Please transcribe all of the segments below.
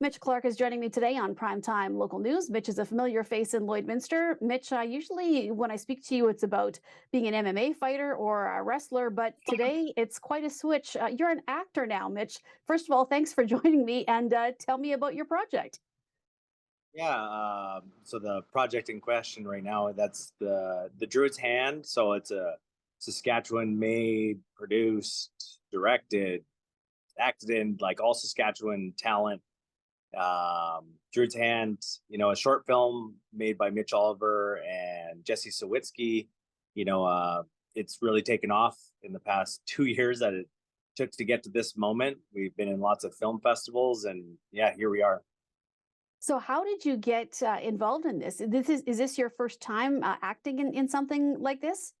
Mitch Clarke is joining me today on Primetime Local News. Mitch is a familiar face in Lloydminster. Mitch, usually when I speak to you, it's about being an MMA fighter or a wrestler, but today it's quite a switch. You're an actor now, Mitch. First of all, thanks for joining me and tell me about your project. Yeah, so the project in question right now, that's the Druids Hand. So it's a Saskatchewan made, produced, directed, acted in, like all Saskatchewan talent. Druids Hand, a short film made by Mitch Oliver and Jesse Sawitsky. You know, uh, it's really taken off in the past 2 years that it took to get to this moment. We've been in lots of film festivals, and yeah, here we are. So, how did you get involved in this? Is this your first time acting in something like this?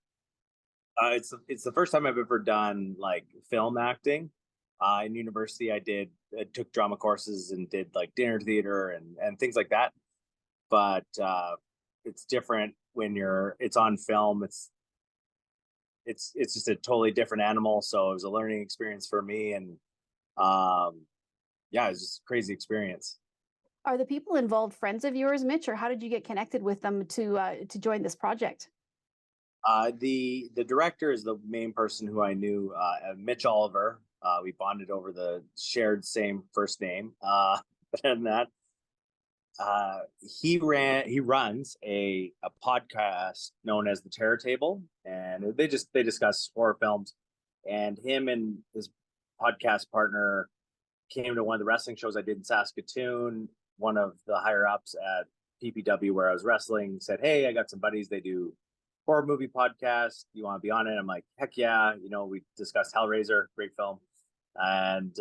It's the first time I've ever done like film acting. In university, I took drama courses and did like dinner theater and things like that. But it's different when it's on film. It's just a totally different animal. So it was a learning experience for me, and um, yeah, it was just a crazy experience. Are the people involved friends of yours, Mitch, or how did you get connected with them to join this project? The director is the main person who I knew, Mitch Oliver. We bonded over the shared same first name. But other than that, he runs a podcast known as the Terror Table, and they discuss horror films. And him and his podcast partner came to one of the wrestling shows I did in Saskatoon. One of the higher ups at PPW where I was wrestling said, "Hey, I got some buddies. They do horror movie podcast. You want to be on it?" I'm like, "Heck yeah!" We discussed Hellraiser, great film, and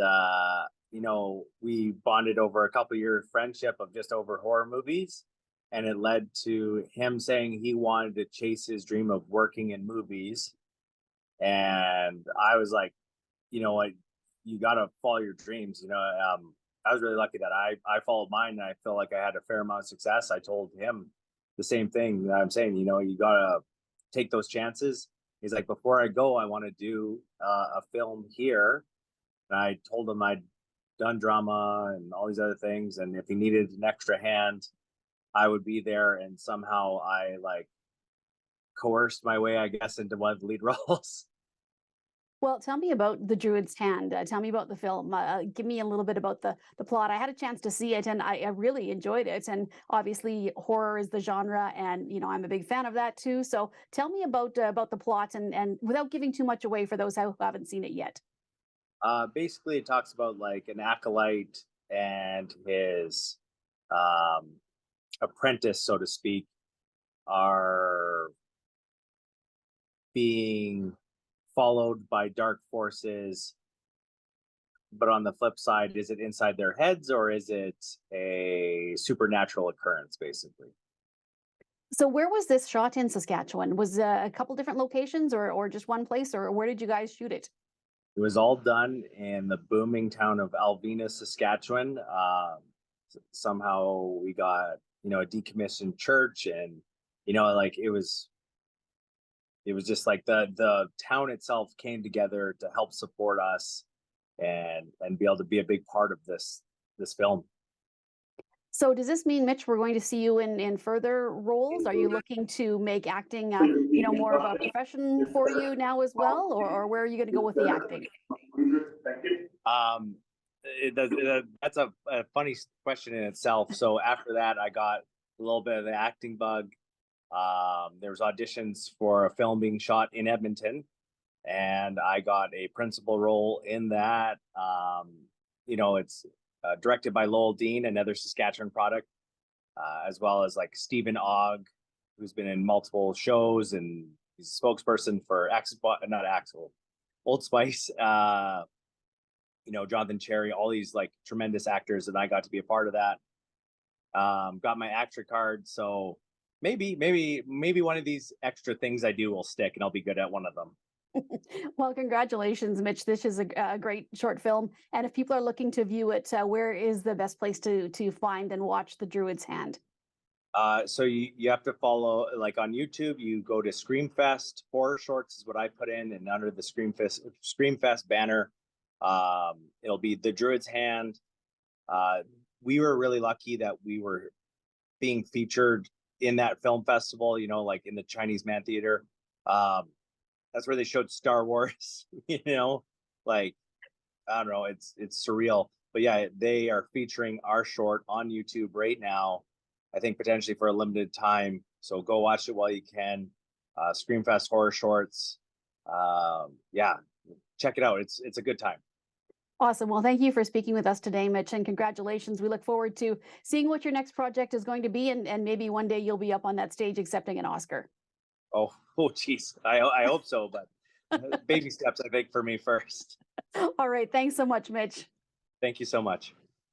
we bonded over a couple year friendship of just over horror movies, and it led to him saying he wanted to chase his dream of working in movies, and I was like, you know what, you got to follow your dreams. I was really lucky that I followed mine, and I feel like I had a fair amount of success. I told him the same thing that I'm saying. You gotta take those chances. He's like, before I go, I want to do a film here. And I told him I'd done drama and all these other things, and if he needed an extra hand, I would be there. And somehow I like coerced my way, I guess, into one of the lead roles. Well, tell me about the Druid's Hand. Tell me about the film. Give me a little bit about the plot. I had a chance to see it, and I really enjoyed it. And obviously, horror is the genre, and I'm a big fan of that too. So, tell me about the plot, and without giving too much away for those who haven't seen it yet. Basically, it talks about like an acolyte and his um, apprentice, so to speak, are being followed by dark forces. But on the flip side, is it inside their heads or is it a supernatural occurrence, basically? So, where was this shot in Saskatchewan? Was a couple different locations, or just one place, or where did you guys shoot it? It was all done in the booming town of Alvena, Saskatchewan. Somehow we got, a decommissioned church, and like it was just like the town itself came together to help support us and be able to be a big part of this film. So does this mean, Mitch, we're going to see you in further roles? Are you looking to make acting, more of a profession for you now as well, or where are you going to go with the acting? Um, that's a funny question in itself. So after that, I got a little bit of the acting bug. There was auditions for a film being shot in Edmonton, and I got a principal role in that. It's directed by Lowell Dean, another Saskatchewan product, as well as like Stephen Ogg, who's been in multiple shows, and he's a spokesperson for Axel, not Axel, Old Spice. Jonathan Cherry, all these like tremendous actors, and I got to be a part of that. Got my actor card, so maybe one of these extra things I do will stick, and I'll be good at one of them. Well, congratulations, Mitch. This is a great short film, and if people are looking to view it, where is the best place to find and watch The Druid's Hand? So you have to follow, like on YouTube, you go to Screamfest Horror Shorts is what I put in, and under the Screamfest banner, it'll be The Druid's Hand. we were really lucky that we were being featured in that film festival, you know, like in the Chinese Man Theater. That's where they showed Star Wars, you know, like, I don't know, it's surreal. But yeah, they are featuring our short on YouTube right now, I think potentially for a limited time. So go watch it while you can. Screamfest Horror Shorts. Yeah, check it out. It's a good time. Awesome. Well, thank you for speaking with us today, Mitch, and congratulations. We look forward to seeing what your next project is going to be, and maybe one day you'll be up on that stage accepting an Oscar. Oh, geez. I hope so, but baby steps, I think, for me first. All right. Thanks so much, Mitch. Thank you so much.